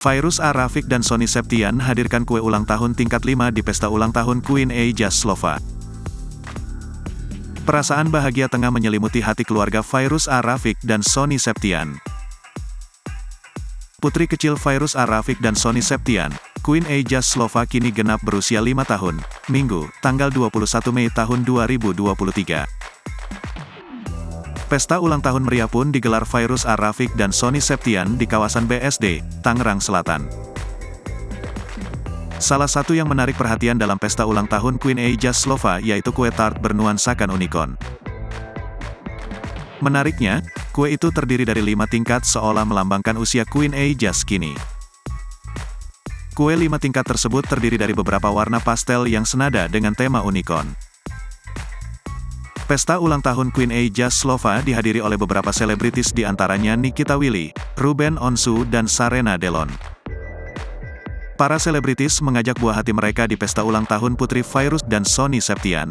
Fairuz A. Rafiq dan Sony Septian hadirkan kue ulang tahun tingkat 5 di pesta ulang tahun Queen A. Jaslova. Perasaan bahagia tengah menyelimuti hati keluarga Fairuz A. Rafiq dan Sony Septian. Putri kecil Fairuz A. Rafiq dan Sony Septian, Queen A. Jaslova kini genap berusia 5 tahun, Minggu, tanggal 21 Mei tahun 2023. Pesta ulang tahun meriah pun digelar Fairuz A. Rafiq dan Sony Septian di kawasan BSD, Tangerang Selatan. Salah satu yang menarik perhatian dalam pesta ulang tahun Queen A. Jaslova yaitu kue tart bernuansakan unicorn. Menariknya, kue itu terdiri dari 5 tingkat seolah melambangkan usia Queen A. Jas kini. Kue 5 tingkat tersebut terdiri dari beberapa warna pastel yang senada dengan tema unicorn. Pesta ulang tahun Queen A. Jaslova dihadiri oleh beberapa selebritis di antaranya Nikita Willy, Ruben Onsu dan Serena Delon. Para selebritis mengajak buah hati mereka di pesta ulang tahun putri Fairuz dan Sony Septian.